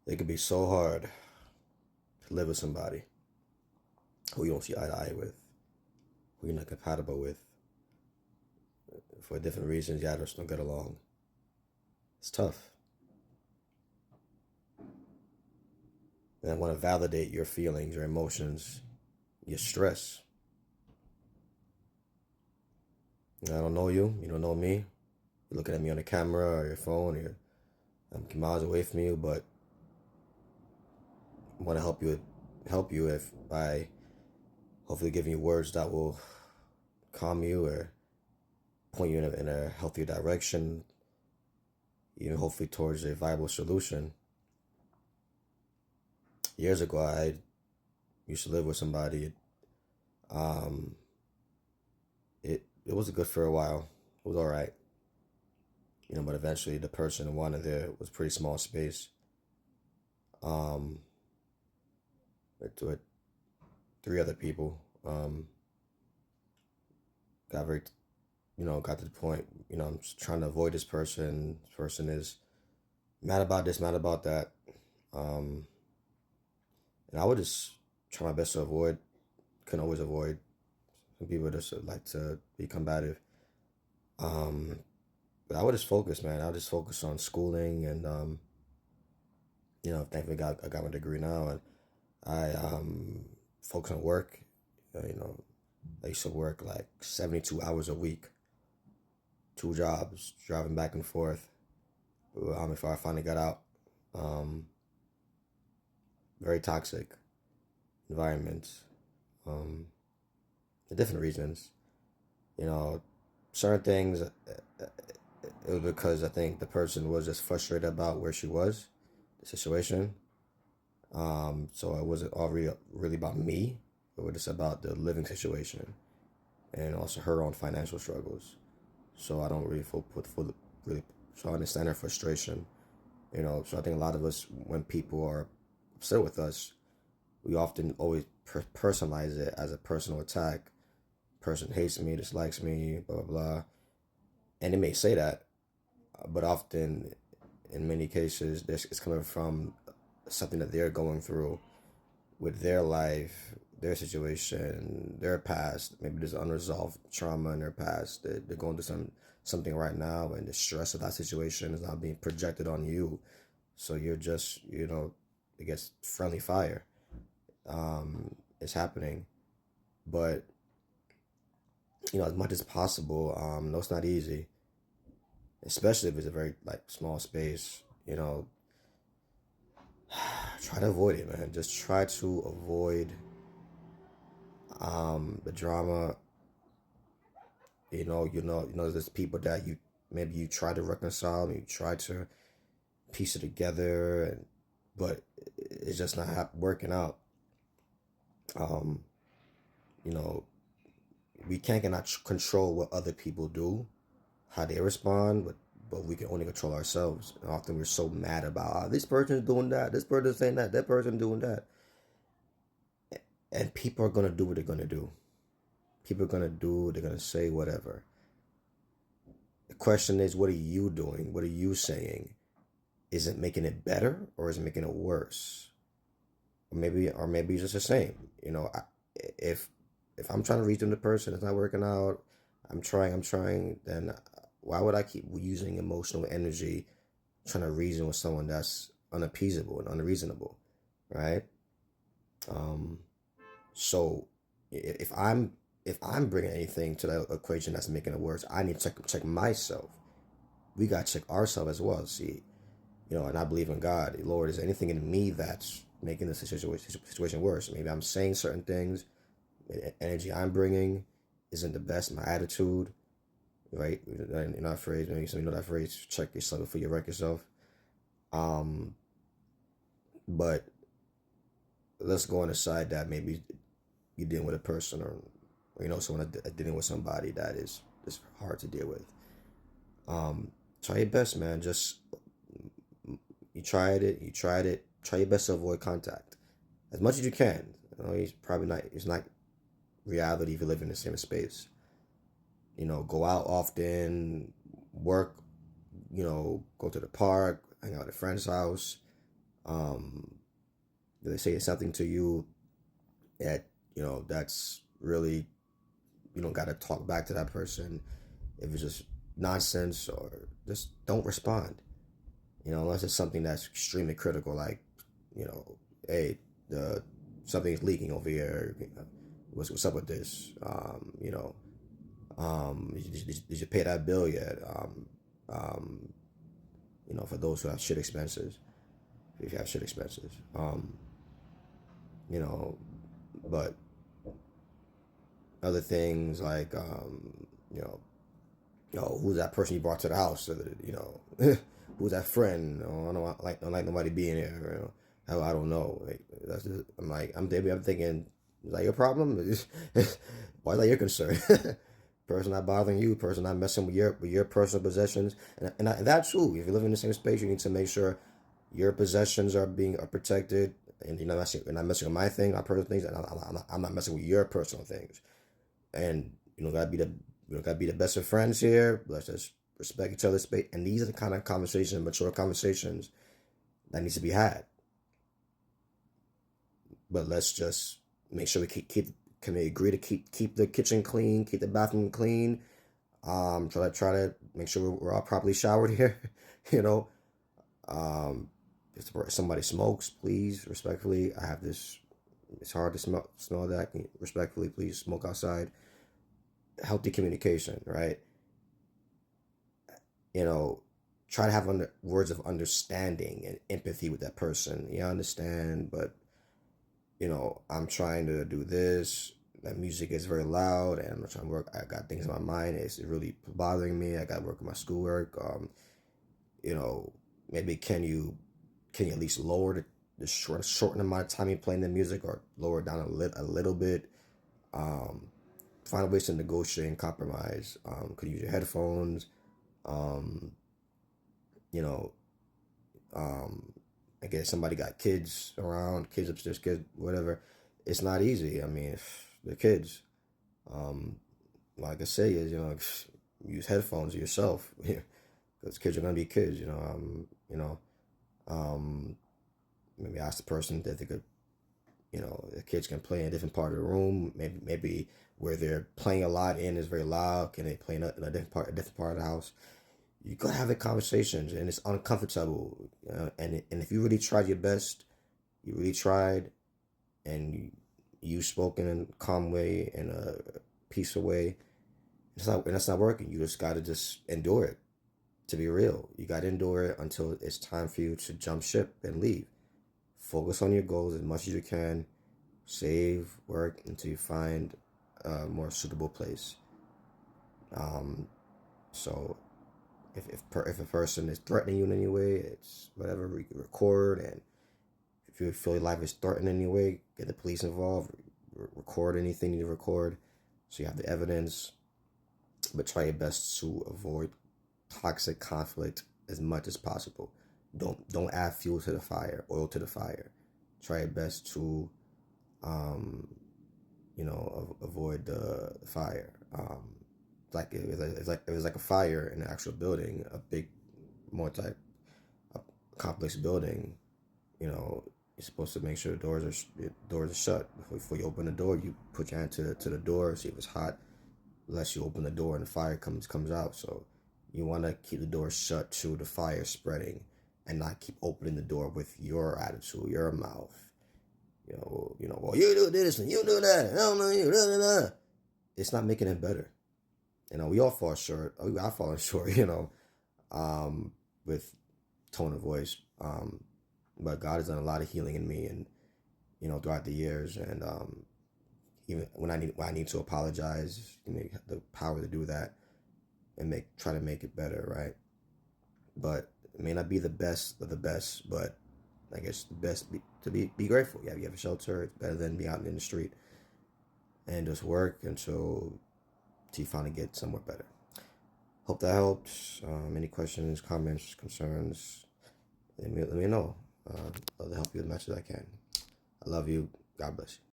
It could be so hard to live with somebody who you don't see eye to eye with, who you're not compatible with, for different reasons. Yeah, just don't get along. It's tough. And I want to validate your feelings, your emotions, your stress. I don't know you. You don't know me. You're looking at me on the camera or your phone. I'm miles away from you, but I want to help you if by hopefully giving you words that will calm you or point you in a healthier direction, even hopefully towards a viable solution. Years ago, I used to live with somebody. Um, it was good for a while. It was all right, but eventually the person wanted there was pretty small space. Um, with three other people. Got very, got to the point. I'm just trying to avoid this person. This person is mad about this, mad about that. Um, and I would just try my best to avoid. Couldn't always avoid. Some people just like to be combative. Um, but I would just focus, man. I would just focus on schooling and thankfully I got my degree now, and I focus on work. You know, I used to work like 72 hours a week, two jobs, driving back and forth. Before I finally got out, um, very toxic environments, um, for different reasons. You know, certain things. It was because I think the person was just frustrated about where she was, the situation. So it wasn't all really about me. It was just about the living situation and also her own financial struggles. So I don't really really. So I understand her frustration. So I think a lot of us, when people are upset with us, we often always personalize it as a personal attack. Person hates me, dislikes me, blah blah blah, and it may say that, but often, in many cases, this is coming from something that they're going through with their life, their situation, their past. Maybe there's unresolved trauma in their past. They're going through something right now, and the stress of that situation is now being projected on you. So you're just, I guess, friendly fire. Is happening, but as much as possible, no, it's not easy, especially if it's a very like small space. Try to avoid it, man. Just try to avoid the drama. There's people that maybe you try to reconcile, you try to piece it together, but it's just not working out. Um, you know, we cannot control what other people do, how they respond, but we can only control ourselves. And often we're so mad about this person is doing that, this person is saying that person doing that, and people are gonna do what they're gonna do. People are gonna do. They're gonna say whatever. The question is, what are you doing? What are you saying? Is it making it better or is it making it worse? Or maybe it's just the same. If if I'm trying to reach the person, it's not working out. I'm trying. Then why would I keep using emotional energy trying to reason with someone that's unappeasable and unreasonable, right? Um, so if I'm bringing anything to the equation that's making it worse, I need to check myself. We got to check ourselves as well. See, and I believe in God. Lord, is there anything in me that's making the situation worse? Maybe I'm saying certain things. The energy I'm bringing isn't the best. My attitude, right? You're not afraid. Maybe some that phrase. Check yourself before you wreck yourself. Um, but let's go on the side that maybe you're dealing with a person or someone dealing with somebody that is hard to deal with. Try your best, man. Just you tried it. Try your best to avoid contact as much as you can. He's probably not. It's not reality if you live in the same space. Go out often, work. Go to the park, hang out at a friend's house. Um, they say something to you that, that's really, you don't got to talk back to that person. If it's just nonsense, or just don't respond, unless it's something that's extremely critical, like, you know, hey, the something's leaking over here. What's up with this? Did you pay that bill yet? Um, for those who have shit expenses, if you have shit expenses, you know, but other things like, who's that person you brought to the house? Who's that friend? Oh, I don't like nobody being here. Hell, I don't know. Like, that's just, I'm thinking, is that your problem? Why is that your concern? Person not bothering you, person not messing with your personal possessions, and that's true. If you live in the same space, you need to make sure your possessions are protected, and you're not messing with my thing, my personal things, and I'm not messing with your personal things. And gotta be the best of friends here. Let's just respect each other's space. And these are the kind of conversations, mature conversations, that needs to be had. But let's just make sure we can we agree to keep the kitchen clean, keep the bathroom clean. Try to make sure we're all properly showered here. you know. If somebody smokes, please respectfully. I have this. It's hard to smell that. Respectfully, please smoke outside. Healthy communication, right? You know, try to have words of understanding and empathy with that person. You understand, but I'm trying to do this. That music is very loud, and I'm trying to work. I got things in my mind. It's really bothering me. I got to work on my schoolwork. You know, maybe can you at least lower the shorten amount of time you're playing the music, or lower it down a little bit. Um, Find ways to negotiate and compromise. Could use your headphones. Um, you know, I guess somebody got kids around, kids upstairs, kids, whatever. It's not easy. I mean, they're kids. Um, like I say, is use headphones yourself, because kids are gonna be kids. Um, Maybe ask the person if they could, the kids can play in a different part of the room. Maybe where they're playing a lot in is very loud. Can they play in a different part of the house? You gotta have the conversations, and it's uncomfortable. And if you really tried your best, you really tried, and you spoke in a calm way, in a peaceful way. That's not working. You just gotta just endure it. To be real, you gotta endure it until it's time for you to jump ship and leave. Focus on your goals as much as you can. Save, work until you find a more suitable place. Um, so if a person is threatening you in any way, it's whatever. Record, and if you feel your life is threatened in any way, get the police involved. Record anything you record, so you have the evidence. But try your best to avoid toxic conflict as much as possible. Don't add fuel to the fire, oil to the fire. Try your best to avoid the fire. Like it was like a fire in an actual building, a big multi a complex building. You're supposed to make sure the doors are shut before you open the door. You put your hand to the door, see if it's hot. Unless you open the door and the fire comes out. So you want to keep the door shut to the fire spreading, and not keep opening the door with your attitude, your mouth. Well, you do this and you do that. I don't know you. Blah, blah, blah. It's not making it better. We all fall short. I've fallen short. With tone of voice. But God has done a lot of healing in me, and throughout the years, and even when I need to apologize, give me the power to do that, and try to make it better, right? But it may not be the best of the best, but I guess the best to be grateful. Yeah, you have a shelter. It's better than being out in the street and just work until you finally get somewhere better. Hope that helped. Any questions, comments, concerns, let me know. I'll help you as much as I can. I love you. God bless you.